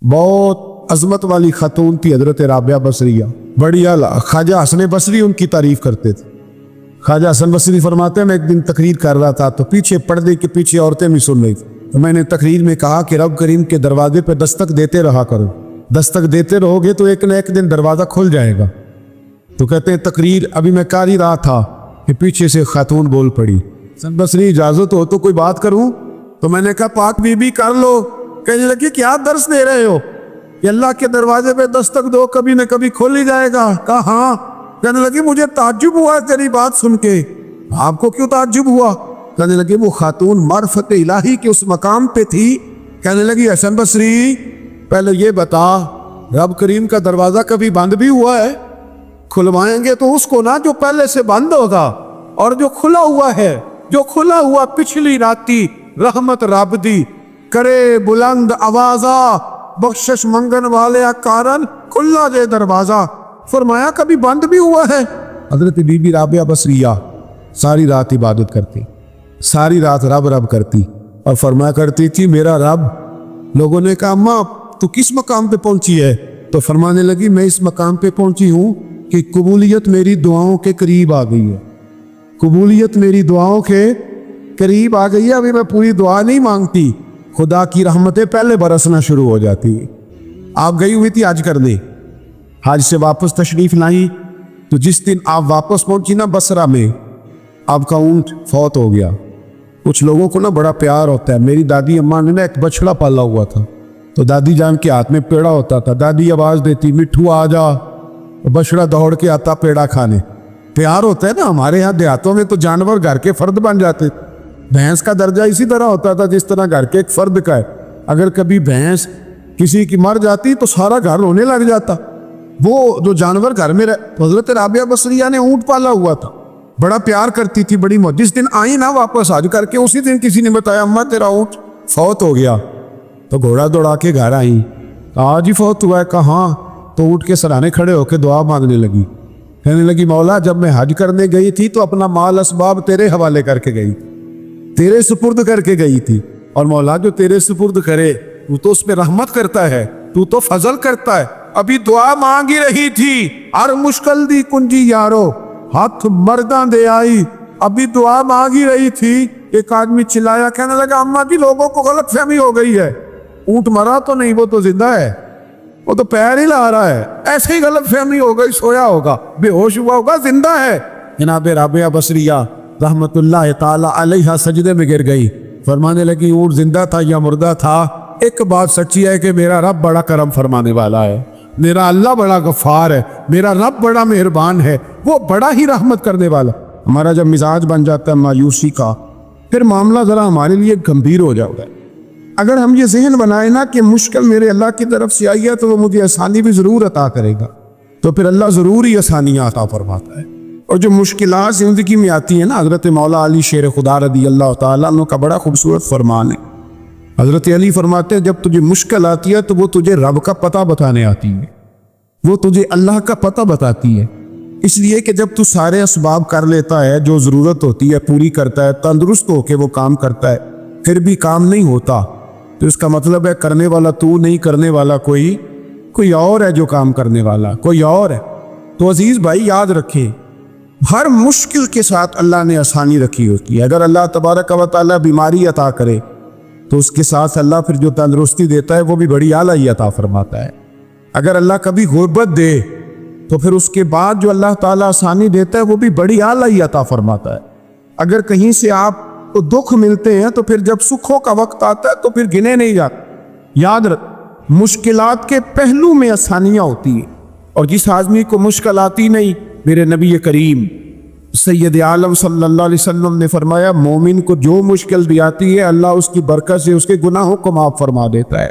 بہت عظمت والی خاتون تھی حضرت رابعہ بصریہ، بڑی اعلیٰ۔ خواجہ حسن بصری ان کی تعریف کرتے تھے۔ خواجہ حسن بصری فرماتے ہیں میں ایک دن تقریر کر رہا تھا تو پیچھے پردے کے پیچھے عورتیں بھی سن رہی تھیں، تو میں نے تقریر میں کہا کہ رب کریم کے دروازے پہ دستک دیتے رہا کرو، دستک دیتے رہو گے تو ایک نہ ایک دن دروازہ کھل جائے گا۔ تو کہتے ہیں تقریر ابھی میں کر ہی رہا تھا کہ پیچھے سے خاتون بول پڑی، حسن بصری اجازت ہو تو کوئی بات کروں؟ تو میں نے کہا پاک بی بی کر لو۔ کہنے لگی کیا درس دے رہے ہو کہ اللہ کے دروازے پہ دستک دو کبھی نہ کبھی کھل ہی جائے گا؟ کہا ہاں۔ کہنے لگی مجھے تعجب ہوا تیری بات سن کے۔ آپ کو کیوں تعجب ہوا؟ کہنے لگی وہ خاتون معرفت الہی کے اس مقام پہ تھی۔ کہنے لگی حسن بصری پہلے یہ بتا رب کریم کا دروازہ کبھی بند بھی ہوا ہے؟ کھلوائیں گے تو اس کو نا جو پہلے سے بند ہوگا، اور جو کھلا ہوا ہے، جو کھلا ہوا پچھلی راتی رحمت رب دی کرے بلند آوازہ بخشش منگن والے کارن کھلا دے دروازہ۔ فرمایا کبھی بند بھی ہوا ہے؟ حضرت بی بی رابعہ بصریہ ساری رات عبادت کرتی، ساری رات رب رب کرتی، اور فرمایا کرتی تھی میرا رب۔ لوگوں نے کہا اماں تو کس مقام پہ پہنچی ہے؟ تو فرمانے لگی میں اس مقام پہ پہنچی ہوں کہ قبولیت میری دعاؤں کے قریب آ گئی ہے، قبولیت میری دعاؤں کے قریب آ گئی ہے۔ ابھی میں پوری دعا نہیں مانگتی، خدا کی رحمتیں پہلے برسنا شروع ہو جاتی ہیں۔ آپ گئی ہوئی تھی حج کرنے، حج سے واپس تشریف لائی، تو جس دن آپ واپس پہنچی نا بصرہ میں، آپ کا اونٹ فوت ہو گیا۔ کچھ لوگوں کو نا بڑا پیار ہوتا ہے۔ میری دادی اماں نے نا ایک بچڑا پالا ہوا تھا، تو دادی جان کے ہاتھ میں پیڑا ہوتا تھا، دادی آواز دیتی مٹھو آ جا، بچڑا دوڑ کے آتا پیڑا کھانے۔ پیار ہوتا ہے نا۔ ہمارے ہاں دیہاتوں میں تو جانور گھر کے فرد بن جاتے تھے۔ بھینس کا درجہ اسی طرح ہوتا تھا جس طرح گھر کے ایک فرد کا ہے۔ اگر کبھی بھینس کسی کی مر جاتی تو سارا گھر رونے لگ جاتا۔ وہ جو جانور گھر میں حضرت رابعہ بصریہ نے اونٹ پالا ہوا تھا، بڑا پیار کرتی تھی، بڑی جس دن آئی نا واپس حج کر کے، اسی دن کسی نے بتایا اماں تیرا اونٹ فوت ہو گیا۔ تو گھوڑا دوڑا کے گھر آئی، آج ہی فوت ہوا ہے؟ کہا ہاں۔ تو اونٹ کے سرانے کھڑے ہو کے دعا مانگنے لگی، کہنے لگی مولا جب میں حج کرنے گئی تھی تو اپنا مال اسباب تیرے حوالے کر کے گئی، تیرے سپرد کر کے گئی تھی، اور مولا جو تیرے سپرد کرے تو اس پہ رحمت کرتا ہے، تو فضل کرتا ہے۔ ابھی دعا مانگ ہی رہی تھی، ہر مشکل دی کنجی یارو ہاتھ مرداں دے آئی۔ ابھی دعا مانگ ہی رہی تھی، ایک آدمی چلایا، کہنے لگا اماں جی لوگوں کو غلط فہمی ہو گئی ہے، اونٹ مرا تو نہیں، وہ تو زندہ ہے، وہ تو پیر ہی لا رہا ہے۔ ایسے ہی غلط فہمی ہو گئی، سویا ہوگا، بے ہوش ہوا ہوگا، زندہ ہے۔ جناب رابعہ بصریہ رحمت اللہ تعالی علیہ سجدے میں گر گئی، فرمانے لگی اونٹ زندہ تھا یا مردہ تھا، ایک بات سچی ہے کہ میرا رب بڑا کرم فرمانے والا ہے، میرا اللہ بڑا غفار ہے، میرا رب بڑا مہربان ہے، وہ بڑا ہی رحمت کرنے والا۔ ہمارا جب مزاج بن جاتا ہے مایوسی کا، پھر معاملہ ذرا ہمارے لیے گمبھیر ہو جاتا ہے۔ اگر ہم یہ ذہن بنائیں نا کہ مشکل میرے اللہ کی طرف سے آئی ہے تو وہ مجھے آسانی بھی ضرور عطا کرے گا، تو پھر اللہ ضرور ہی آسانیاں عطا فرماتا ہے۔ اور جو مشکلات زندگی میں آتی ہیں نا، حضرت مولا علی شیر خدا رضی اللہ تعالیٰ عنہ کا بڑا خوبصورت فرمان ہے۔ حضرت علی فرماتے ہیں جب تجھے مشکل آتی ہے تو وہ تجھے رب کا پتہ بتانے آتی ہے، وہ تجھے اللہ کا پتہ بتاتی ہے، اس لیے کہ جب تو سارے اسباب کر لیتا ہے، جو ضرورت ہوتی ہے پوری کرتا ہے، تندرست ہو کے وہ کام کرتا ہے، پھر بھی کام نہیں ہوتا، تو اس کا مطلب ہے کرنے والا تو نہیں، کرنے والا کوئی اور ہے، جو کام کرنے والا کوئی اور ہے۔ تو عزیز بھائی یاد رکھیں، ہر مشکل کے ساتھ اللہ نے آسانی رکھی ہوتی ہے۔ اگر اللہ تبارک و تعالیٰ بیماری عطا کرے تو اس کے ساتھ اللہ پھر جو تندرستی دیتا ہے وہ بھی بڑی اعلیٰ ہی عطا فرماتا ہے۔ اگر اللہ کبھی غربت دے تو پھر اس کے بعد جو اللہ تعالیٰ آسانی دیتا ہے وہ بھی بڑی اعلیٰ ہی عطا فرماتا ہے۔ اگر کہیں سے آپ کو دکھ ملتے ہیں تو پھر جب سکھوں کا وقت آتا ہے تو پھر گنے نہیں جاتے۔ یاد رکھ، مشکلات کے پہلو میں آسانیاں ہوتی ہیں، اور جس آدمی کو مشکل آتی نہیں، میرے نبی کریم سید عالم صلی اللہ علیہ وسلم نے فرمایا مومن کو جو مشکل بھی آتی ہے اللہ اس کی برکت سے اس کے گناہوں کو معاف فرما دیتا ہے،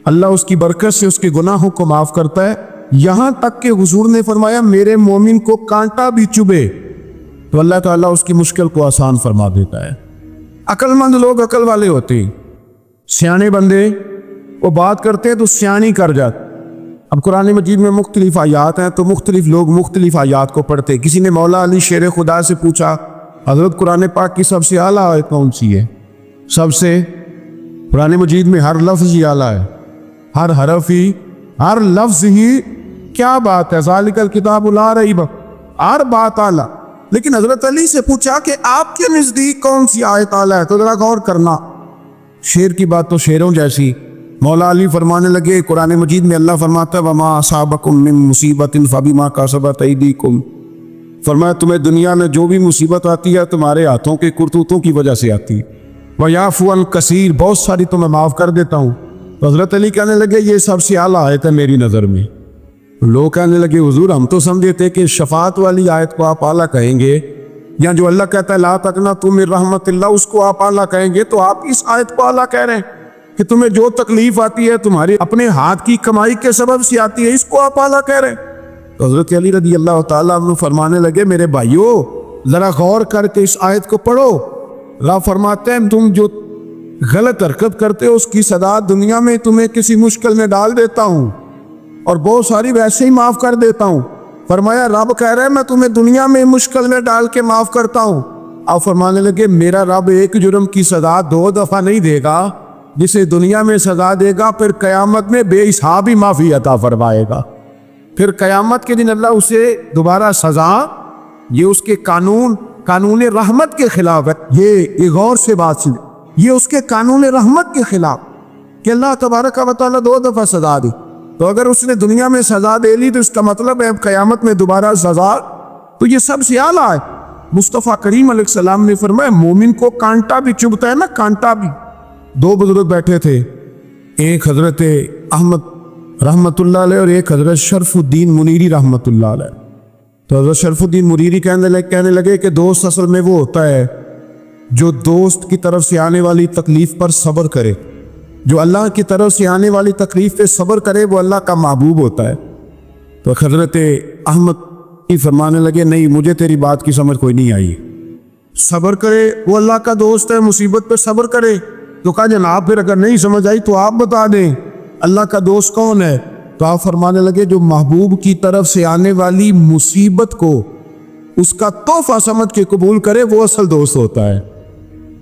اللہ اس کی برکت سے اس کے گناہوں کو معاف کرتا ہے، یہاں تک کہ حضور نے فرمایا میرے مومن کو کانٹا بھی چبھے تو اللہ تعالیٰ اس کی مشکل کو آسان فرما دیتا ہے۔ عقل مند لوگ عقل والے ہوتے ہیں، سیانے بندے وہ بات کرتے ہیں تو سیانی کر جاتے۔ اب قرآن مجید میں مختلف آیات ہیں تو مختلف لوگ مختلف آیات کو پڑھتے۔ کسی نے مولا علی شیر خدا سے پوچھا حضرت قرآن پاک کی سب سے اعلیٰ آیت کون سی ہے؟ سب سے قرآن مجید میں ہر لفظ ہی اعلیٰ ہے، ہر حرف ہی، ہر لفظ ہی کیا بات ہے، ذالکل کتاب لا ریب، ہر بات اعلیٰ۔ لیکن حضرت علی سے پوچھا کہ آپ کے نزدیک کون سی آیت اعلیٰ ہے، تو ذرا غور کرنا، شیر کی بات تو شیروں جیسی۔ مولا علی فرمانے لگے قرآن مجید میں اللہ فرماتا ہے وَمَا أَصَابَكُم مِّن مُّصِيبَةٍ فَبِمَا كَسَبَتْ أَيْدِيكُمْ، فرمایا تمہیں دنیا میں جو بھی مصیبت آتی ہے تمہارے ہاتھوں کے کرتوتوں کی وجہ سے آتی ہے، وَيَعْفُو عَن كَثِيرٍ، بہت ساری تو میں معاف کر دیتا ہوں۔ تو حضرت علی کہنے لگے یہ سب سے اعلیٰ آیت ہے میری نظر میں۔ لوگ کہنے لگے حضور ہم تو سمجھے تھے کہ شفاعت والی آیت کو آپ اعلیٰ کہیں گے، یا جو اللہ کہتا ہے لا تقنطوا من رحمت اللہ اس کو آپ اعلیٰ کہیں گے، تو آپ اس آیت کو اعلیٰ کہہ رہے ہیں کہ تمہیں جو تکلیف آتی ہے تمہاری اپنے ہاتھ کی کمائی کے سبب سے آتی ہے، اس کو آپ اعلیٰ کہہ رہے ہیں۔ تو حضرت علی رضی اللہ تعالیٰ عنہ فرمانے لگے میرے بھائیو ذرا غور کر کے اس آیت کو پڑھو۔ اللہ فرماتے ہیں تم جو غلط حرکت کرتے ہو اس کی سزا دنیا میں تمہیں کسی مشکل میں ڈال دیتا ہوں اور بہت ساری ویسے ہی معاف کر دیتا ہوں۔ فرمایا رب کہہ رہا ہے میں تمہیں دنیا میں مشکل میں ڈال کے معاف کرتا ہوں۔ آپ فرمانے لگے میرا رب ایک جرم کی سزا 2 دفعہ نہیں دے گا، جسے دنیا میں سزا دے گا پھر قیامت میں بے حساب ہی معافی عطا فرمائے گا۔ پھر قیامت کے دن اللہ اسے دوبارہ سزا، یہ اس کے قانون رحمت کے خلاف ہے، یہ غور سے بات سن، یہ اس کے قانون رحمت کے خلاف کہ اللہ تبارک و تعالیٰ 2 دفعہ سزا دی۔ تو اگر اس نے دنیا میں سزا دے لی تو اس کا مطلب ہے اب قیامت میں دوبارہ سزا، تو یہ سب سے اعلیٰ ہے۔ مصطفیٰ کریم علیہ السلام نے فرمایا مومن کو کانٹا بھی چبھتا ہے نا، کانٹا بھی۔ 2 بزرگ بیٹھے تھے، ایک حضرت احمد رحمت اللہ علیہ اور ایک حضرت شرف الدین منیری رحمت اللہ علیہ۔ تو حضرت شرف الدین منیری کہنے لگے کہ دوست اصل میں وہ ہوتا ہے جو دوست کی طرف سے آنے والی تکلیف پر صبر کرے، جو اللہ کی طرف سے آنے والی تکلیف پہ صبر کرے وہ اللہ کا محبوب ہوتا ہے۔ تو حضرت احمد کی فرمانے لگے نہیں مجھے تیری بات کی سمجھ کوئی نہیں آئی، صبر کرے وہ اللہ کا دوست ہے، مصیبت پہ صبر کرے۔ تو کہا جناب پھر اگر نہیں سمجھ آئی تو آپ بتا دیں اللہ کا دوست کون ہے؟ تو آپ فرمانے لگے جو محبوب کی طرف سے آنے والی مصیبت کو اس کا تحفہ سمجھ کے قبول کرے وہ اصل دوست ہوتا ہے۔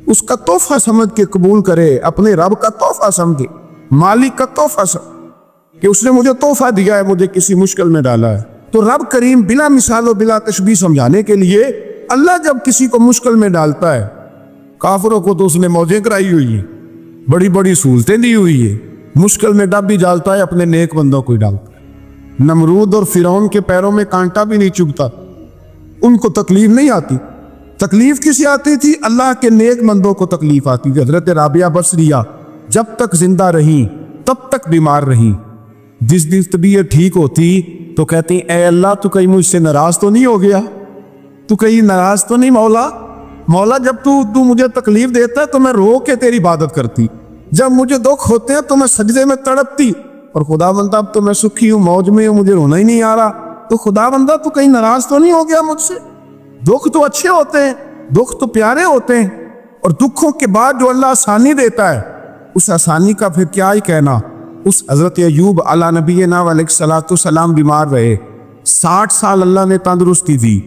اس کا تحفہ سمجھ کے قبول کرے، اپنے رب کا تحفہ سمجھے، مالک کا تحفہ سمجھے کہ اس نے مجھے تحفہ دیا ہے، مجھے کسی مشکل میں ڈالا ہے۔ تو رب کریم بلا مثال و بلا تشبیہ سمجھانے کے لیے اللہ جب کسی کو مشکل میں ڈالتا ہے، کافروں کو تو اس نے موجیں کرائی ہوئی ہیں، بڑی بڑی سہولتیں دی ہوئی ہیں، مشکل میں ڈب بھی ڈالتا ہے، اپنے نیک بندوں کو ہی ڈالتا ہے۔ نمرود اور فرعون کے پیروں میں کانٹا بھی نہیں چبھتا، ان کو تکلیف نہیں آتی۔ تکلیف کسے آتی تھی؟ اللہ کے نیک بندوں کو تکلیف آتی تھی۔ حضرت رابعہ بصریہ جب تک زندہ رہی تب تک بیمار رہی، جس دن طبیعت ٹھیک ہوتی تو کہتی اے اللہ تو کہیں مجھ سے ناراض تو نہیں ہو گیا، تو کہیں ناراض تو نہیں مولا جب تو مجھے تکلیف دیتا ہے تو میں رو کے تیری عبادت کرتی، جب مجھے دکھ ہوتے ہیں تو میں سجدے میں تڑپتی، اور خدا بندہ اب تو میں سکھی ہوں، موج میں ہوں، مجھے رونا ہی نہیں آ رہا، تو خدا بندہ تو کہیں ناراض تو نہیں ہو گیا مجھ سے؟ دکھ تو اچھے ہوتے ہیں، دکھ تو پیارے ہوتے ہیں، اور دکھوں کے بعد جو اللہ آسانی دیتا ہے اس آسانی کا پھر کیا ہی کہنا۔ اس حضرت ایوب علی نبینا علیہ الصلوۃ والسلام بیمار رہے، 60 سال اللہ نے تندرستی دی۔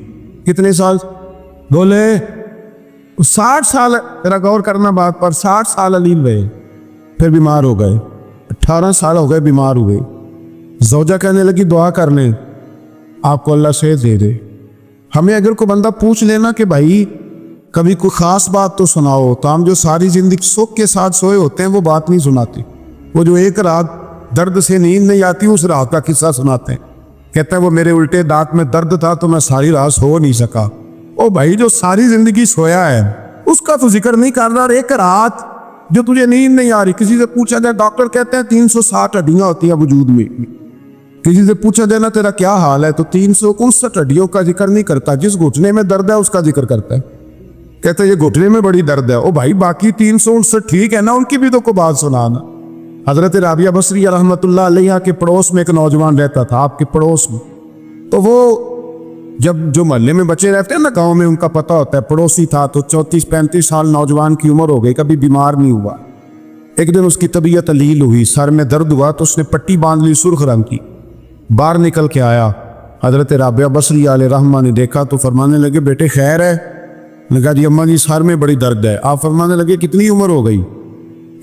کتنے سال بولے؟ 60 سال، ذرا غور کرنا بات پر، 60 سال علیم رہے، پھر بیمار ہو گئے، 18 سال ہو گئے بیمار ہوئے۔ زوجہ کہنے لگی دعا کر لیں آپ کو اللہ صحت دے دے۔ ہمیں اگر کوئی بندہ پوچھ لینا کہ بھائی کبھی کوئی خاص بات تو سناؤ، تو ہم جو ساری زندگی سکھ کے ساتھ سوئے ہوتے ہیں وہ بات نہیں سناتے، وہ جو ایک رات درد سے نیند نہیں آتی اس رات کا قصہ سناتے ہیں، کہتے ہیں وہ میرے الٹے دانت میں درد تھا تو میں ساری رات سو نہیں سکا۔ او بھائی جو ساری زندگی سویا ہے اس کا تو ذکر نہیں کر رہا، اور ایک رات جو تجھے نیند نہیں آ رہی، کسی سے پوچھا جائے ڈاکٹر کہتے ہیں 360 ہڈیاں ہوتی ہیں وجود میں، کسی سے پوچھا جائے نا تیرا کیا حال ہے تو 359 ہڈیوں کا ذکر نہیں کرتا، جس گھٹنے میں درد ہے اس کا ذکر کرتا ہے، کہتا ہے یہ گھٹنے میں بڑی درد ہے۔ او بھائی باقی 359 ٹھیک ہے نا، ان کی بھی تو کوئی بات سنانا۔ حضرت رابعہ بصریہ رحمت اللہ علیہ کے پڑوس میں ایک نوجوان رہتا تھا، آپ کے پڑوس میں، تو وہ جب جو محلے میں بچے رہتے ہیں نا گاؤں میں ان کا پتہ ہوتا ہے، پڑوسی تھا تو 34-35 سال نوجوان کی عمر ہو گئی، کبھی بیمار نہیں ہوا۔ ایک دن اس کی طبیعت علیل ہوئی، سر میں درد ہوا تو اس نے پٹی باندھ لی سرخ رنگ کی، باہر نکل کے آیا، حضرت رابعہ بصریہ علیہ رحمہ نے دیکھا تو فرمانے لگے بیٹے خیر ہے؟ نے کہا جی اماں جی سر میں بڑی درد ہے۔ آپ فرمانے لگے کتنی عمر ہو گئی؟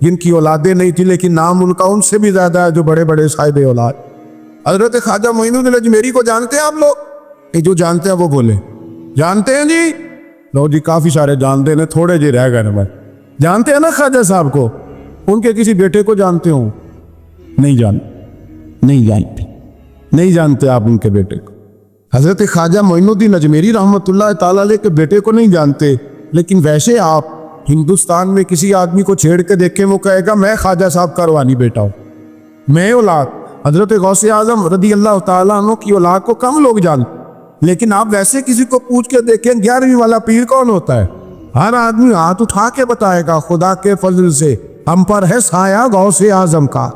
جن کی اولادیں نہیں تھی لیکن نام ان کا ان سے بھی زیادہ ہے جو بڑے بڑے صاحب اولاد. حضرت خواجہ معین الدین اجمیری کو جانتے ہیں آپ لوگ؟ جو جانتے ہیں وہ بولے. جانتے ہیں جی؟ لو جی کافی سارے جانتے ہیں, تھوڑے جی رہ گئے نا. جانتے ہیں نا خواجہ صاحب کو؟ ان کے کسی بیٹے کو جانتے ہوں؟ نہیں جانتے آپ ان کے بیٹے کو. حضرت خواجہ معین الدین اجمیری رحمۃ اللہ تعالی علیہ کے بیٹے کو نہیں جانتے, لیکن ویسے آپ ہندوستان میں کسی آدمی کو چھیڑ کے دیکھیں, وہ کہے گا میں خواجہ صاحب کا روحانی بیٹا ہوں, میں اولاد. حضرت غوث اعظم رضی اللہ تعالیٰ عنہ کی اولاد کو کم لوگ جانتے, لیکن آپ ویسے کسی کو پوچھ کے دیکھیں 11ویں والا پیر کون ہوتا ہے, ہر آدمی ہاتھ اٹھا کے بتائے گا خدا کے فضل سے ہم پر ہے سایہ غوث اعظم کا.